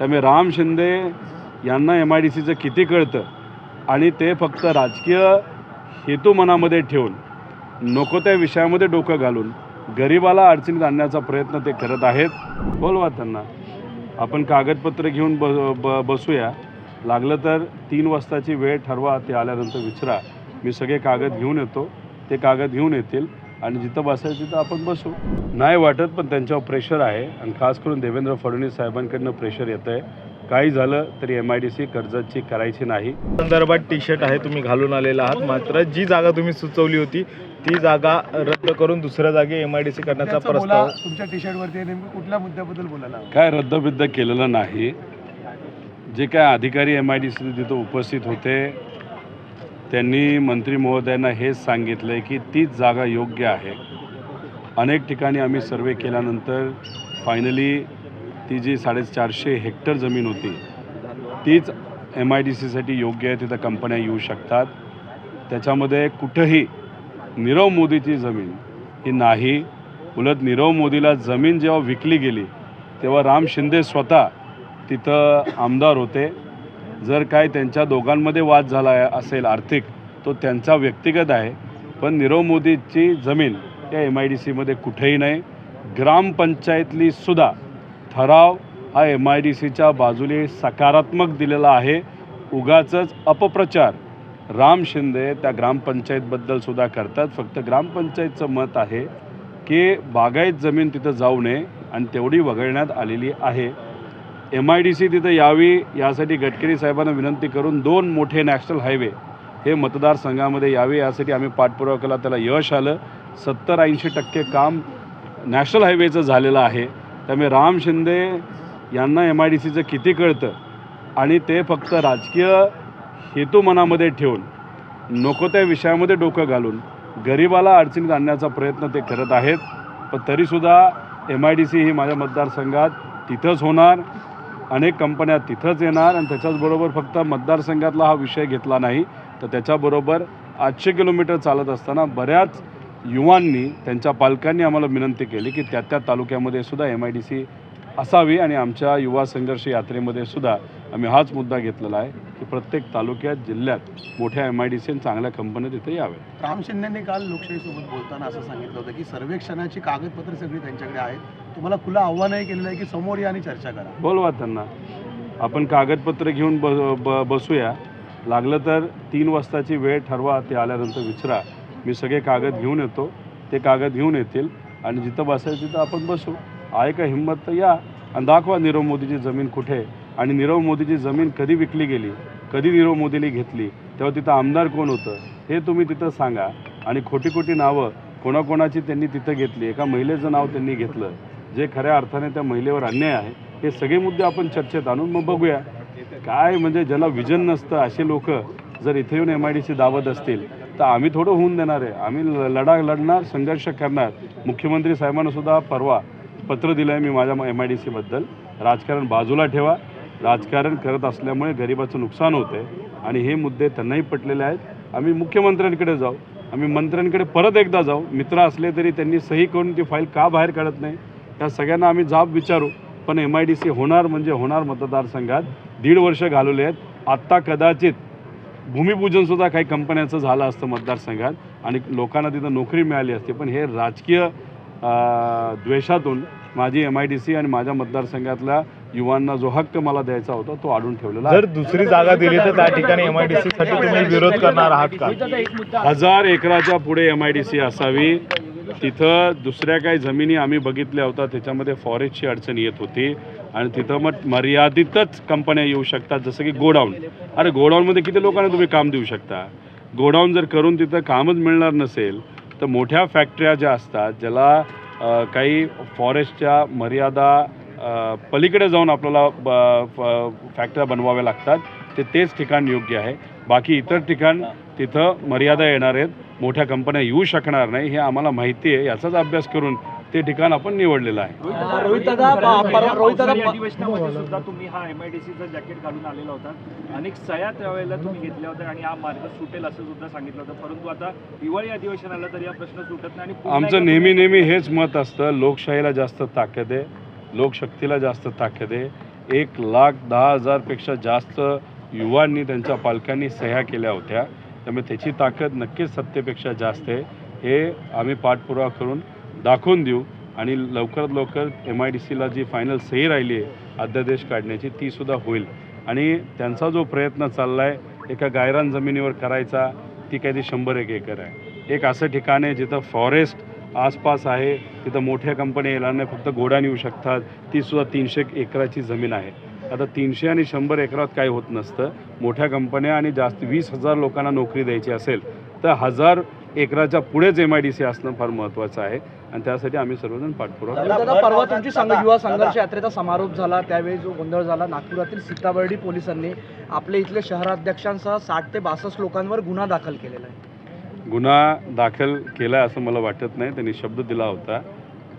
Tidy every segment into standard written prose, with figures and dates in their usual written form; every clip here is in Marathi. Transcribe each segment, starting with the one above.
त्यामुळे राम शिंदे यांना MIDCचं किती कळतं आणि ते फक्त राजकीय हेतू मनामध्ये ठेवून नको त्या विषयामध्ये डोकं घालून गरिबाला अडचणीत आणण्याचा प्रयत्न ते करत आहेत. बोलवा त्यांना, आपण कागदपत्र घेऊन बसूया. लागलं तर 3 वाजताची वेळ ठरवा, ते आल्यानंतर विचारा. मी सगळे कागद घेऊन येतो, ते कागद घेऊन येतील आणि जिथं बसायचं तिथं आपण बसू. नाही वाटत, पण त्यांच्यावर प्रेशर आहे आणि खास करून देवेंद्र फडणवीस साहेबांकडनं प्रेशर येतं आहे. काही झालं तरी MIDC कर्जतची करायची नाही. संदर्भात टी-शर्ट आहे तुम्ही घालून आलेला आहात, मात्र जी जागा तुम्ही सुचवली होती ती जागा रद्द करून दुसऱ्या जागी MIDC करण्याचा प्रस्ताव तुमच्या टी-शर्टवरती नेमकं कुठल्या मुद्द्याबद्दल बोलायला? काय रद्दबिद्द केलेलं नाही. जे काय अधिकारी MIDC तिथं उपस्थित होते त्यांनी मंत्री महोदयांना हेच सांगितलं आहे की तीच जागा योग्य आहे. अनेक ठिकाणी आम्ही सर्वे केल्यानंतर फायनली ती जी 450 हेक्टर जमीन होती तीच MIDCसाठी योग्य आहे. तिथं कंपन्या येऊ शकतात. त्याच्यामध्ये कुठंही नीरव मोदीची जमीन ही नाही. उलट नीरव मोदीला जमीन जेव्हा विकली गेली तेव्हा राम शिंदे स्वतः तिथं आमदार होते. जर काय त्यांच्या दोघांमध्ये वाद झाला असेल आर्थिक, तो त्यांचा व्यक्तिगत आहे. पण नीरव मोदीची जमीन या MIDCमध्ये कुठेही नाही. ग्रामपंचायतली सुद्धा ठराव हा MIDCच्या बाजूने सकारात्मक दिलेला आहे. उगाचच अपप्रचार राम शिंदे त्या ग्रामपंचायतबद्दल सुद्धा करतात. फक्त ग्रामपंचायतचं मत आहे की बागायत जमीन तिथं जाऊ नये आणि तेवढी वगळण्यात आलेली आहे. MIDC तिथं यावी यासाठी गडकरी साहेबांना विनंती करून 2 मोठे नॅशनल हायवे हे मतदारसंघामध्ये यावे यासाठी आम्ही पाठपुरावा केला. त्याला यश आलं. 70-80% काम नॅशनल हायवेचं झालेलं आहे. त्यामुळे राम शिंदे यांना MIDCचं किती कळतं आणि ते फक्त राजकीय हेतू मनामध्ये ठेवून नको त्या विषयामध्ये डोकं घालून गरिबाला अडचणीत आणण्याचा प्रयत्न ते करत आहेत. पण तरीसुद्धा MIDC ही माझ्या मतदारसंघात तिथंच होणार. अनेक कंपन्या तिथंच येणार आणि त्याच्याचबरोबर फक्त मतदारसंघातला हा विषय घेतला नाही तर त्याच्याबरोबर 800 किलोमीटर चालत असताना बऱ्याच युवांनी त्यांच्या पालकांनी आम्हाला विनंती केली की त्या तालुक्यामध्ये सुद्धा MIDC असावी. आणि आमच्या युवा संघर्ष यात्रेमध्ये सुद्धा आम्ही हाच मुद्दा घेतलेला आहे की प्रत्येक तालुक्यात जिल्ह्यात मोठ्या MIDC आणि चांगल्या कंपन्या तिथे याव्या. राम शिंदेंनी काल लोकशाहीसोबत बोलताना असं सांगितलं होतं की सर्वेक्षणाची कागदपत्र सगळी त्यांच्याकडे आहेत. तुम्हाला खुलं आव्हानही केलेलं आहे की समोर या आणि चर्चा करा. बोलवा त्यांना, आपण कागदपत्र घेऊन बसूया. लागलं तर 3 वाजताची वेळ ठरवा, ते आल्यानंतर विचारा. मी सगळे कागद घेऊन येतो, ते कागद घेऊन येतील आणि जिथं बसायचं तिथं आपण बसू. आहे का हिंमत तर या आणि दाखवा नीरव मोदीची जमीन कुठे आणि नीरव मोदीची जमीन कधी विकली गेली, कधी नीरव मोदीने घेतली, तेव्हा तिथं आमदार कोण होतं हे तुम्ही तिथं सांगा. आणि खोटी नावं कोणाकोणाची त्यांनी तिथं घेतली, एका महिलेचं नाव त्यांनी घेतलं जे खऱ्या अर्थाने त्या महिलेवर अन्याय आहे. हे सगळे मुद्दे आपण चर्चेत आणून मग बघूया. काय म्हणजे ज्याला विजन नसतं असे लोक जर इथे येऊन MIDC दावत असतील तर आम्ही थोडं होऊन देणार आहे. आम्ही लढणार, संघर्ष करणार. मुख्यमंत्री साहेबांना सुद्धा परवा पत्र दिलं आहे मी माझ्या MIDCबद्दल. राजकारण बाजूला ठेवा. राजकारण करत असल्यामुळे गरिबाचं नुकसान होतं आहे आणि हे मुद्दे त्यांनाही पटलेले आहेत. आम्ही मुख्यमंत्र्यांकडे जाऊ, आम्ही मंत्र्यांकडे परत एकदा जाऊ. मित्र असले तरी त्यांनी सही करून ती फाईल का बाहेर काढत नाही त्या सगळ्यांना आम्ही जाब विचारू. पण MIDC होणार म्हणजे होणार. मतदारसंघात 1.5 वर्ष घालवले आहेत. आत्ता कदाचित भूमिपूजनसुद्धा काही कंपन्यांचं झालं असतं मतदारसंघात आणि लोकांना तिथं नोकरी मिळाली असते. पण हे राजकीय द्वेषातून माझी MIDC आणि माझ्या मतदारसंघातल्या युवांना जो हक्क मला द्यायचा होता तो अडून ठेवलेला आहे. जर दुसरी जागा दिली तर त्या ठिकाणी MIDC साठी तुम्ही विरोध करणार आहात का? 1000 एकराच्या पुढे MIDC असावी. तिथं दुसऱ्या काही जमिनी आम्ही बघितल्या होत्या त्याच्यामध्ये फॉरेस्टची अडचण येत होती आणि तिथं मग मर्यादितच कंपन्या येऊ शकतात. जसं की गोडाऊन. अरे गोडाऊनमध्ये किती लोकांना तुम्ही काम देऊ शकता? गोडाऊन जर करून तिथं कामच मिळणार नसेल तर मोठ्या फॅक्टऱ्या ज्या असतात ज्याला काही फॉरेस्टच्या मर्यादा पलीकडे जाऊन आपल्याला फॅक्टऱ्या बनवाव्या लागतात तेच ठिकाण योग्य आहे. बाकी इतर ठिकाण तिथं मर्यादा येणार आहेत. मोठ्या कंपन्या येऊ शकणार नाही हे आम्हाला माहिती आहे. याचाच अभ्यास करून ते ठिकाण आपण निवडलेलं आहे. अधिवेशनामध्ये सुद्धा तुम्ही हा MIDCचं जॅकेट घालून आलेला होता. अनेक सह्या त्यावेळेला तुम्ही घेतल्या होत्या आणि हा मार्ग सुटेल असं सुद्धा सांगितलं होतं. परंतु आता हिवाळी अधिवेशन आलं तर या प्रश्न सुटत नाही. आणि आमचं नेहमी हेच मत असतं. लोकशाहीला जास्त ताकद आहे, लोकशक्तीला जास्त ताकद आहे. 1,10,000पेक्षा जास्त युवांनी त्यांच्या पालकांनी सह्या केल्या होत्या. त्यामुळे त्याची ताकद नक्कीच सत्तेपेक्षा जास्त आहे. हे आम्ही पाठपुरावा करून दाखवून देऊ आणि लवकरात लवकर MIDCला जी फायनल सही राहिली आहे अध्यादेश काढण्याची तीसुद्धा होईल. आणि त्यांचा जो प्रयत्न चालला आहे एका गायरान जमिनीवर करायचा, ती काही ती 100 एकर आहे. एक असं ठिकाण आहे जिथं फॉरेस्ट आसपास आहे, तिथं मोठ्या कंपन्या येणार नाही, फक्त घोड्याने येऊ शकतात. तीसुद्धा 300 एकराची जमीन आहे. आता 300 आणि 100 एकरात काही होत नसतं. मोठ्या कंपन्या आणि जास्त 20,000 लोकांना नोकरी द्यायची असेल तर 1000 एकराच्या पुढेच MIDC असणं फार महत्त्वाचं आहे आणि त्यासाठी आम्ही सर्वजण पाठपुरावा करू. दादा, परवा तुमची युवा संघर्ष यात्रेचा समारोप झाला, त्यावेळी जो गोंधळ झाला, नागपुरातील सीताबर्डी पोलिसांनी आपल्या इथले शहराध्यक्षांसह 60 ते 62 लोकांवर गुन्हा दाखल केलेला आहे. गुन्हा दाखल केला असं मला वाटत नाही. त्यांनी शब्द दिला होता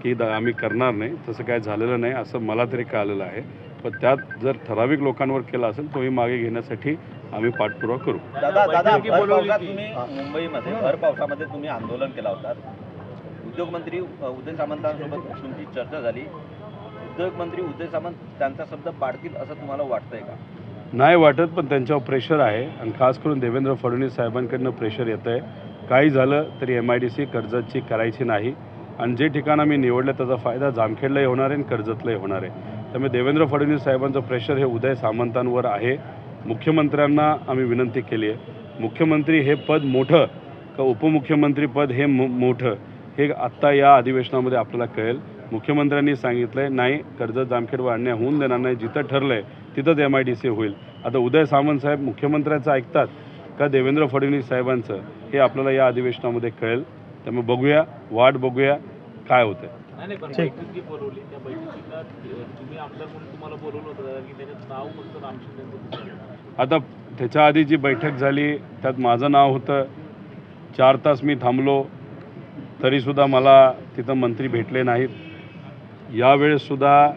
की आम्ही करणार नाही. तसं काय झालेलं नाही असं मला तरी कळलेलं आहे. पण त्यात जर ठराविक लोकांवर केला असेल तोही मागे घेण्यासाठी आम्ही पाठपुरावा करू. दादा भर पावसात तुम्ही मुंबईमध्ये भर पावसामध्ये तुम्ही आंदोलन केला होता. उद्योगमंत्री उदय सामंतांसोबत तुमची चर्चा झाली. उद्योगमंत्री उदय सामंत त्यांचा शब्द पाळतील असं तुम्हाला वाटतंय का? नाही वाटत, पण त्यांच्यावर प्रेशर आहे आणि खास करून देवेंद्र फडणवीस साहेबांकडनं प्रेशर येतं आहे. काही झालं तरी MIDC कर्जतची करायची नाही आणि जे ठिकाण आम्ही निवडलं त्याचा फायदा जामखेडलाही होणार आहे आणि कर्जतलाही होणार आहे. त्यामुळे देवेंद्र फडणवीस साहेबांचं प्रेशर हे उदय सामंतांवर आहे. मुख्यमंत्र्यांना आम्ही विनंती केली आहे, मुख्यमंत्री हे पद मोठं का उपमुख्यमंत्री पद हे मोठं हे आत्ता या अधिवेशनामध्ये आपल्याला कळेल. मुख्यमंत्र्यांनी सांगितलं आहे नाही, कर्जत जामखेडवर अन्याय होऊन देणार नाही, जिथं ठरलं आहे तिथंच MIDC होईल. आता उदय सामंत साहेब मुख्यमंत्र्यांचं ऐकतात का देवेंद्र फडणवीस साहेबांचं हे आपल्याला या अधिवेशनामध्ये कळेल. त्यामुळे बघूया, वाट बघूया काय होतं. आता त्याच्या आधी जी बैठक झाली त्यात माझं नाव होतं. 4 तास मी थांबलो तरीसुद्धा मला तिथं मंत्री भेटले नाहीत. यावेळेससुद्धा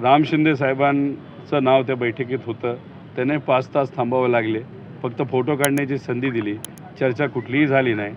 राम शिंदे साहेबांचं नाव त्या बैठकीत होतं. त्याने 5 तास थांबावं लागले. फक्त फोटो काढण्याची संधी दिली, चर्चा कुठलीही झाली नाही.